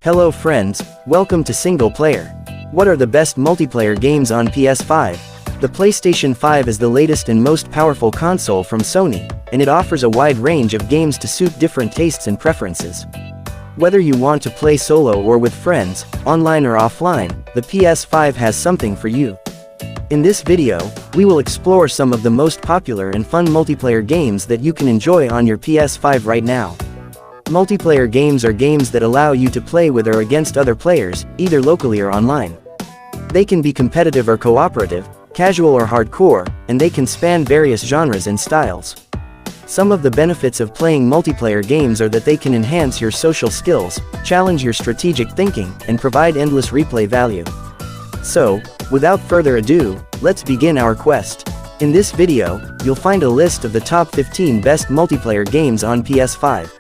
Hello friends, welcome to Single Player. What are the best multiplayer games on PS5? The PlayStation 5 is the latest and most powerful console from Sony, and it offers a wide range of games to suit different tastes and preferences. Whether you want to play solo or with friends, online or offline, the PS5 has something for you. In this video, we will explore some of the most popular and fun multiplayer games that you can enjoy on your PS5 right now. Multiplayer games are games that allow you to play with or against other players, either locally or online. They can be competitive or cooperative, casual or hardcore, and they can span various genres and styles. Some of the benefits of playing multiplayer games are that they can enhance your social skills, challenge your strategic thinking, and provide endless replay value. So, without further ado, let's begin our quest. In this video, you'll find a list of the top 15 best multiplayer games on PS5.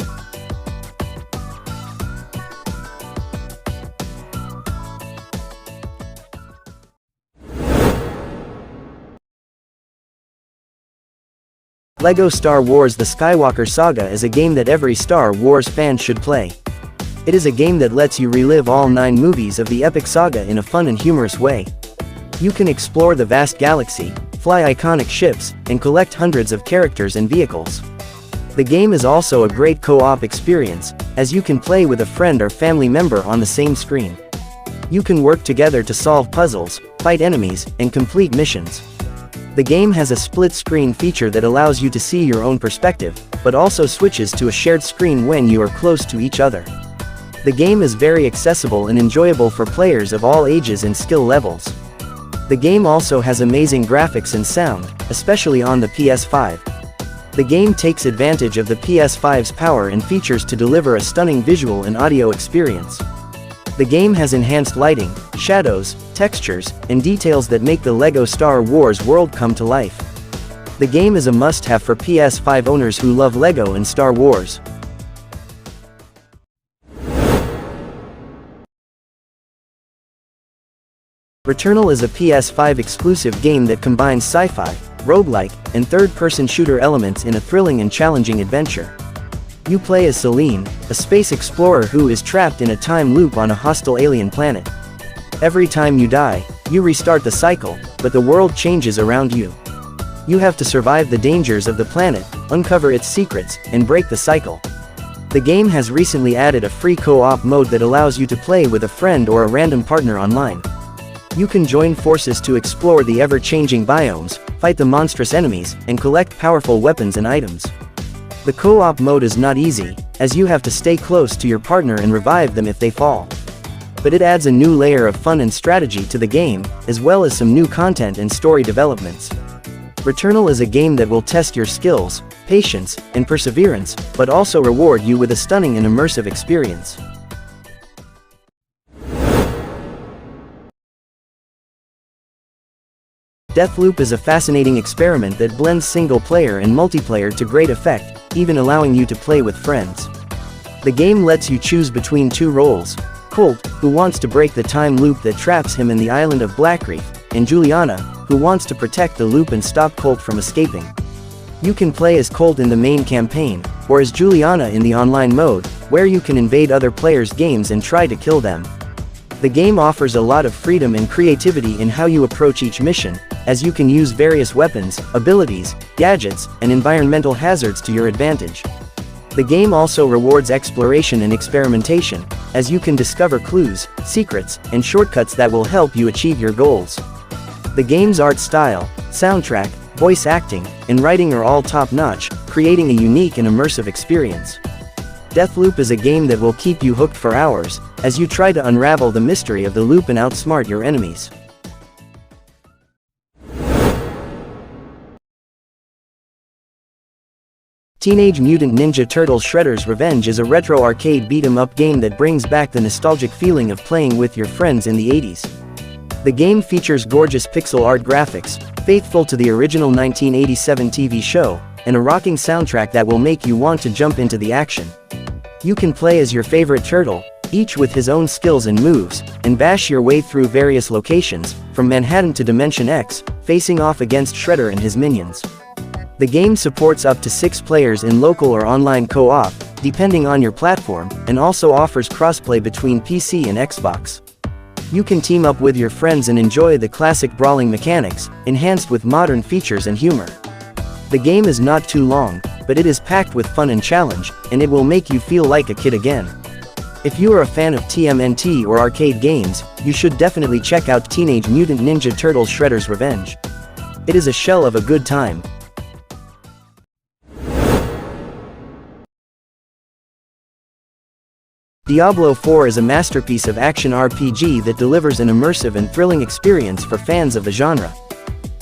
LEGO Star Wars: The Skywalker Saga is a game that every Star Wars fan should play. It is a game that lets you relive all 9 movies of the epic saga in a fun and humorous way. You can explore the vast galaxy, fly iconic ships, and collect hundreds of characters and vehicles. The game is also a great co-op experience, as you can play with a friend or family member on the same screen. You can work together to solve puzzles, fight enemies, and complete missions. The game has a split-screen feature that allows you to see your own perspective, but also switches to a shared screen when you are close to each other. The game is very accessible and enjoyable for players of all ages and skill levels. The game also has amazing graphics and sound, especially on the PS5. The game takes advantage of the PS5's power and features to deliver a stunning visual and audio experience. The game has enhanced lighting, shadows, textures, and details that make the LEGO Star Wars world come to life. The game is a must-have for PS5 owners who love LEGO and Star Wars. Returnal is a PS5 exclusive game that combines sci-fi, roguelike, and third-person shooter elements in a thrilling and challenging adventure. You play as Celine, a space explorer who is trapped in a time loop on a hostile alien planet. Every time you die, you restart the cycle, but the world changes around you. You have to survive the dangers of the planet, uncover its secrets, and break the cycle. The game has recently added a free co-op mode that allows you to play with a friend or a random partner online. You can join forces to explore the ever-changing biomes, fight the monstrous enemies, and collect powerful weapons and items. The co-op mode is not easy, as you have to stay close to your partner and revive them if they fall. But it adds a new layer of fun and strategy to the game, as well as some new content and story developments. Returnal is a game that will test your skills, patience, and perseverance, but also reward you with a stunning and immersive experience. Deathloop is a fascinating experiment that blends single-player and multiplayer to great effect, even allowing you to play with friends. The game lets you choose between 2 roles: Colt, who wants to break the time loop that traps him in the island of Blackreef, and Juliana, who wants to protect the loop and stop Colt from escaping. You can play as Colt in the main campaign, or as Juliana in the online mode, where you can invade other players' games and try to kill them. The game offers a lot of freedom and creativity in how you approach each mission, as you can use various weapons, abilities, gadgets, and environmental hazards to your advantage. The game also rewards exploration and experimentation, as you can discover clues, secrets, and shortcuts that will help you achieve your goals. The game's art style, soundtrack, voice acting, and writing are all top-notch, creating a unique and immersive experience. Deathloop is a game that will keep you hooked for hours, as you try to unravel the mystery of the loop and outsmart your enemies. Teenage Mutant Ninja Turtles: Shredder's Revenge is a retro arcade beat-em-up game that brings back the nostalgic feeling of playing with your friends in the 80s. The game features gorgeous pixel art graphics, faithful to the original 1987 TV show, and a rocking soundtrack that will make you want to jump into the action. You can play as your favorite turtle, each with his own skills and moves, and bash your way through various locations, from Manhattan to Dimension X, facing off against Shredder and his minions. The game supports up to 6 players in local or online co-op, depending on your platform, and also offers crossplay between PC and Xbox. You can team up with your friends and enjoy the classic brawling mechanics, enhanced with modern features and humor. The game is not too long, but it is packed with fun and challenge, and it will make you feel like a kid again. If you are a fan of TMNT or arcade games, you should definitely check out Teenage Mutant Ninja Turtles Shredder's Revenge. It is a shell of a good time. Diablo IV is a masterpiece of action RPG that delivers an immersive and thrilling experience for fans of the genre.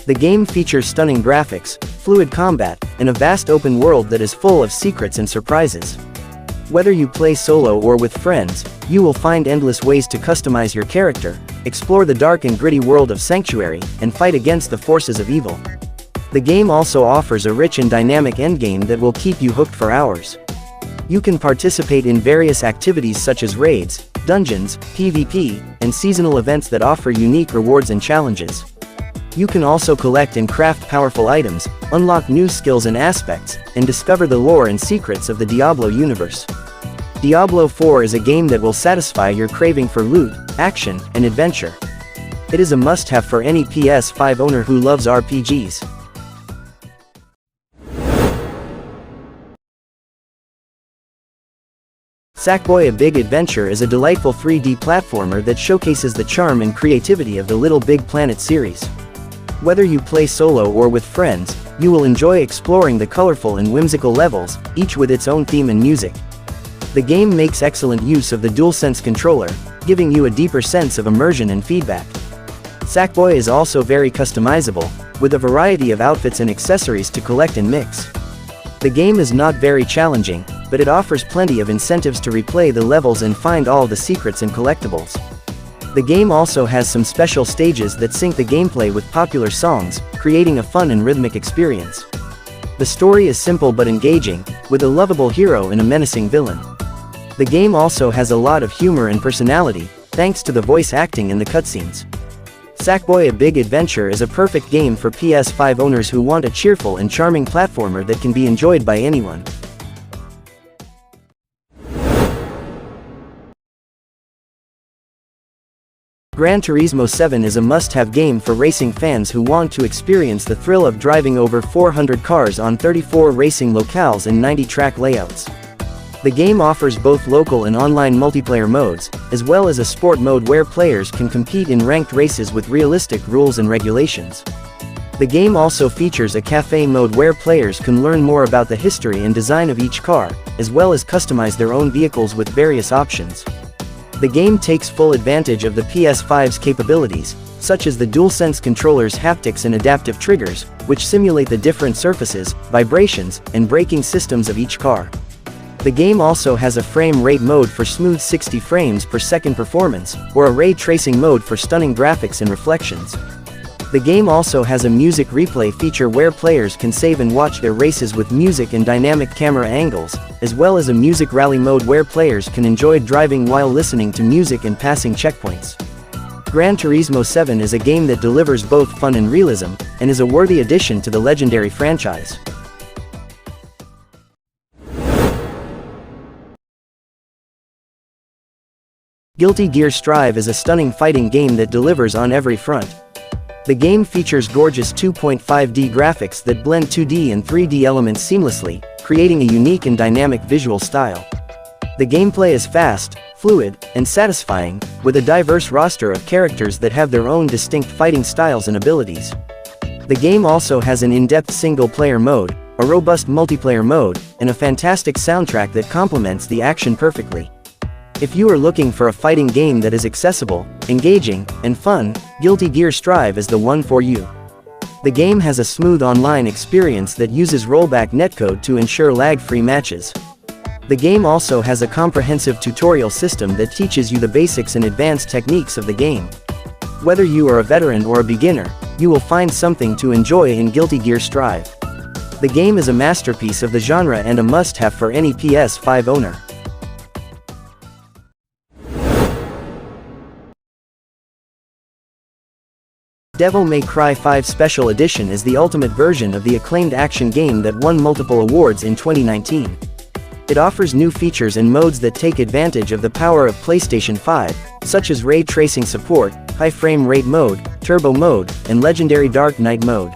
The game features stunning graphics, fluid combat, and a vast open world that is full of secrets and surprises. Whether you play solo or with friends, you will find endless ways to customize your character, explore the dark and gritty world of Sanctuary, and fight against the forces of evil. The game also offers a rich and dynamic endgame that will keep you hooked for hours. You can participate in various activities such as raids, dungeons, PvP, and seasonal events that offer unique rewards and challenges. You can also collect and craft powerful items, unlock new skills and aspects, and discover the lore and secrets of the Diablo universe. Diablo IV is a game that will satisfy your craving for loot, action, and adventure. It is a must-have for any PS5 owner who loves RPGs. Sackboy: A Big Adventure is a delightful 3D platformer that showcases the charm and creativity of the Little Big Planet series. Whether you play solo or with friends, you will enjoy exploring the colorful and whimsical levels, each with its own theme and music. The game makes excellent use of the DualSense controller, giving you a deeper sense of immersion and feedback. Sackboy is also very customizable, with a variety of outfits and accessories to collect and mix. The game is not very challenging, but it offers plenty of incentives to replay the levels and find all the secrets and collectibles. The game also has some special stages that sync the gameplay with popular songs, creating a fun and rhythmic experience. The story is simple but engaging, with a lovable hero and a menacing villain. The game also has a lot of humor and personality, thanks to the voice acting and the cutscenes. Sackboy: A Big Adventure is a perfect game for PS5 owners who want a cheerful and charming platformer that can be enjoyed by anyone. Gran Turismo 7 is a must-have game for racing fans who want to experience the thrill of driving over 400 cars on 34 racing locales and 90 track layouts. The game offers both local and online multiplayer modes, as well as a sport mode where players can compete in ranked races with realistic rules and regulations. The game also features a cafe mode where players can learn more about the history and design of each car, as well as customize their own vehicles with various options. The game takes full advantage of the PS5's capabilities, such as the DualSense controller's haptics and adaptive triggers, which simulate the different surfaces, vibrations, and braking systems of each car. The game also has a frame rate mode for smooth 60 frames per second performance, or a ray tracing mode for stunning graphics and reflections. The game also has a music replay feature where players can save and watch their races with music and dynamic camera angles, as well as a music rally mode where players can enjoy driving while listening to music and passing checkpoints. Gran Turismo 7 is a game that delivers both fun and realism, and is a worthy addition to the legendary franchise. Guilty Gear Strive is a stunning fighting game that delivers on every front. The game features gorgeous 2.5D graphics that blend 2D and 3D elements seamlessly, creating a unique and dynamic visual style. The gameplay is fast, fluid, and satisfying, with a diverse roster of characters that have their own distinct fighting styles and abilities. The game also has an in-depth single-player mode, a robust multiplayer mode, and a fantastic soundtrack that complements the action perfectly. If you are looking for a fighting game that is accessible, engaging, and fun, Guilty Gear Strive is the one for you. The game has a smooth online experience that uses rollback netcode to ensure lag-free matches. The game also has a comprehensive tutorial system that teaches you the basics and advanced techniques of the game. Whether you are a veteran or a beginner, you will find something to enjoy in Guilty Gear Strive. The game is a masterpiece of the genre and a must-have for any PS5 owner. Devil May Cry 5 Special Edition is the ultimate version of the acclaimed action game that won multiple awards in 2019. It offers new features and modes that take advantage of the power of PlayStation 5, such as ray tracing support, high frame rate mode, turbo mode, and legendary Dark Knight mode.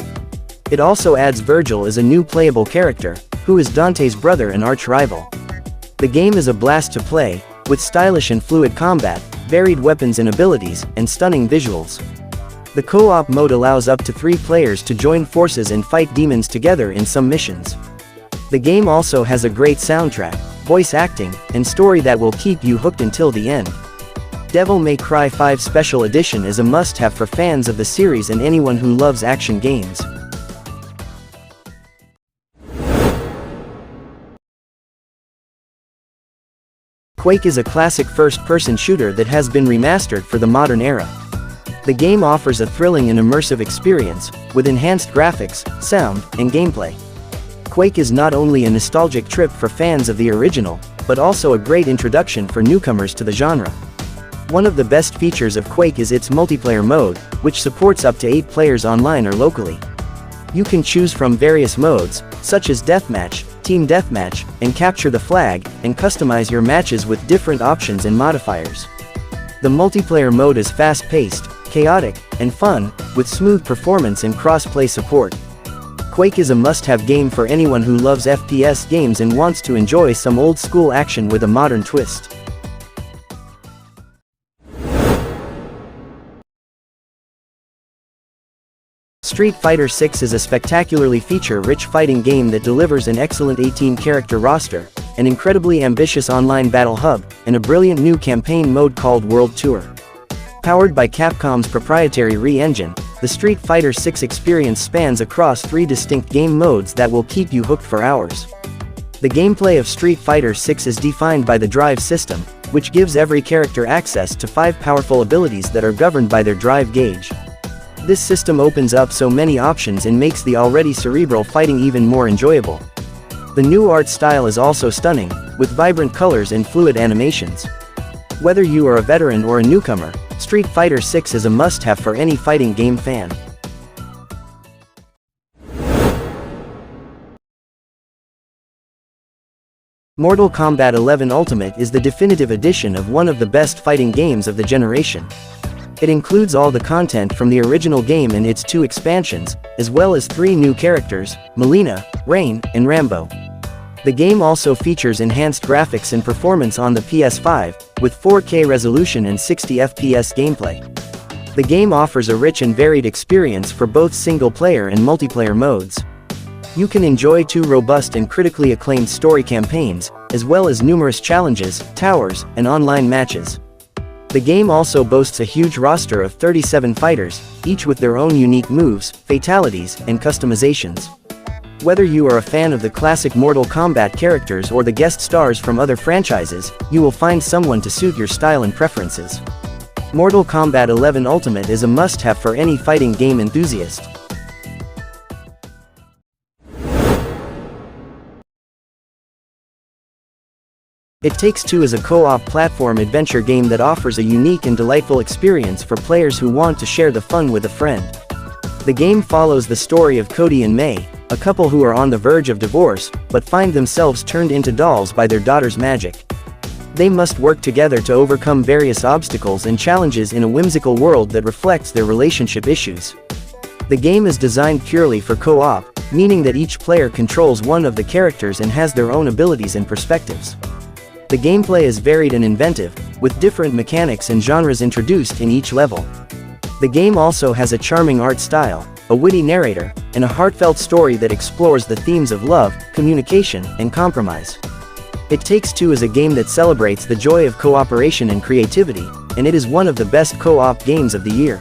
It also adds Virgil as a new playable character, who is Dante's brother and arch-rival. The game is a blast to play, with stylish and fluid combat, varied weapons and abilities, and stunning visuals. The co-op mode allows up to 3 players to join forces and fight demons together in some missions. The game also has a great soundtrack, voice acting, and story that will keep you hooked until the end. Devil May Cry 5 Special Edition is a must-have for fans of the series and anyone who loves action games. Quake is a classic first-person shooter that has been remastered for the modern era. The game offers a thrilling and immersive experience, with enhanced graphics, sound, and gameplay. Quake is not only a nostalgic trip for fans of the original, but also a great introduction for newcomers to the genre. One of the best features of Quake is its multiplayer mode, which supports up to 8 players online or locally. You can choose from various modes, such as Deathmatch, Team Deathmatch, and Capture the Flag, and customize your matches with different options and modifiers. The multiplayer mode is fast-paced, chaotic, and fun, with smooth performance and cross-play support. Quake is a must-have game for anyone who loves FPS games and wants to enjoy some old-school action with a modern twist. Street Fighter VI is a spectacularly feature-rich fighting game that delivers an excellent 18-character roster, an incredibly ambitious online battle hub, and a brilliant new campaign mode called World Tour. Powered by Capcom's proprietary Re-engine, the Street Fighter VI experience spans across 3 distinct game modes that will keep you hooked for hours. The gameplay of Street Fighter VI is defined by the drive system, which gives every character access to 5 powerful abilities that are governed by their drive gauge. This system opens up so many options and makes the already cerebral fighting even more enjoyable. The new art style is also stunning, with vibrant colors and fluid animations. Whether you are a veteran or a newcomer, Street Fighter VI is a must-have for any fighting game fan. Mortal Kombat 11 Ultimate is the definitive edition of one of the best fighting games of the generation. It includes all the content from the original game and its 2 expansions, as well as 3 new characters, Mileena, Rain, and Rambo. The game also features enhanced graphics and performance on the PS5, with 4K resolution and 60 FPS gameplay. The game offers a rich and varied experience for both single-player and multiplayer modes. You can enjoy 2 robust and critically acclaimed story campaigns, as well as numerous challenges, towers, and online matches. The game also boasts a huge roster of 37 fighters, each with their own unique moves, fatalities, and customizations. Whether you are a fan of the classic Mortal Kombat characters or the guest stars from other franchises, you will find someone to suit your style and preferences. Mortal Kombat 11 Ultimate is a must-have for any fighting game enthusiast. It Takes Two is a co-op platform adventure game that offers a unique and delightful experience for players who want to share the fun with a friend. The game follows the story of Cody and May, a couple who are on the verge of divorce, but find themselves turned into dolls by their daughter's magic. They must work together to overcome various obstacles and challenges in a whimsical world that reflects their relationship issues. The game is designed purely for co-op, meaning that each player controls one of the characters and has their own abilities and perspectives. The gameplay is varied and inventive, with different mechanics and genres introduced in each level. The game also has a charming art style, a witty narrator, and a heartfelt story that explores the themes of love, communication, and compromise. It Takes Two is a game that celebrates the joy of cooperation and creativity, and it is one of the best co-op games of the year.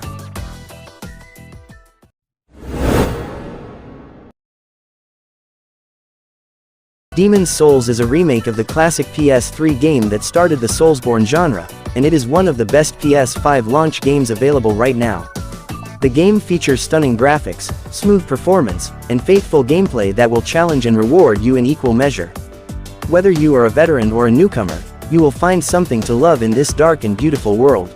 Demon's Souls is a remake of the classic PS3 game that started the Soulsborne genre, and it is one of the best PS5 launch games available right now. The game features stunning graphics, smooth performance, and faithful gameplay that will challenge and reward you in equal measure. Whether you are a veteran or a newcomer, you will find something to love in this dark and beautiful world.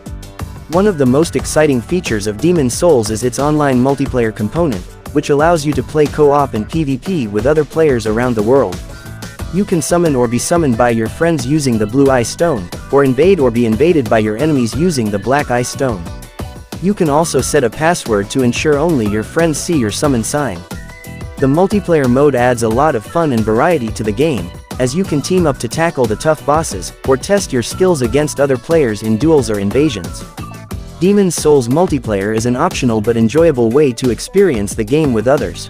One of the most exciting features of Demon's Souls is its online multiplayer component, which allows you to play co-op and PvP with other players around the world. You can summon or be summoned by your friends using the Blue Eye Stone, or invade or be invaded by your enemies using the Black Eye Stone. You can also set a password to ensure only your friends see your summon sign. The multiplayer mode adds a lot of fun and variety to the game, as you can team up to tackle the tough bosses, or test your skills against other players in duels or invasions. Demon's Souls multiplayer is an optional but enjoyable way to experience the game with others.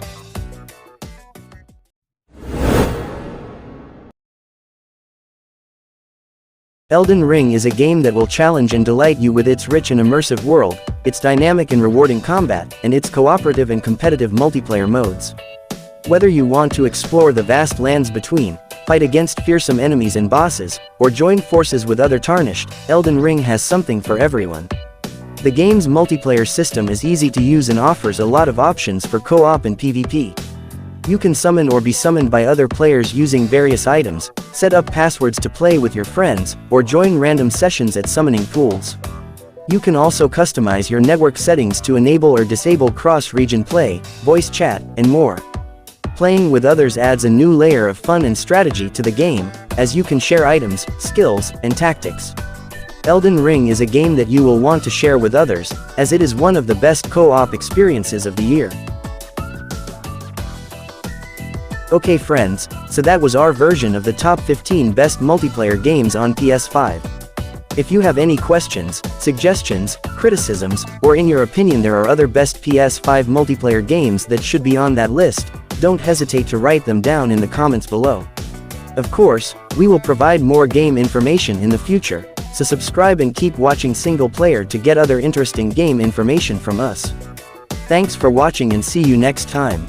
Elden Ring is a game that will challenge and delight you with its rich and immersive world, its dynamic and rewarding combat, and its cooperative and competitive multiplayer modes. Whether you want to explore the vast lands between, fight against fearsome enemies and bosses, or join forces with other Tarnished, Elden Ring has something for everyone. The game's multiplayer system is easy to use and offers a lot of options for co-op and PvP. You can summon or be summoned by other players using various items, set up passwords to play with your friends, or join random sessions at summoning pools. You can also customize your network settings to enable or disable cross-region play, voice chat, and more. Playing with others adds a new layer of fun and strategy to the game, as you can share items, skills, and tactics. Elden Ring is a game that you will want to share with others, as it is one of the best co-op experiences of the year. Okay friends, so that was our version of the top 15 best multiplayer games on PS5. If you have any questions, suggestions, criticisms, or in your opinion there are other best PS5 multiplayer games that should be on that list, don't hesitate to write them down in the comments below. Of course, we will provide more game information in the future, so subscribe and keep watching Single Player to get other interesting game information from us. Thanks for watching and see you next time.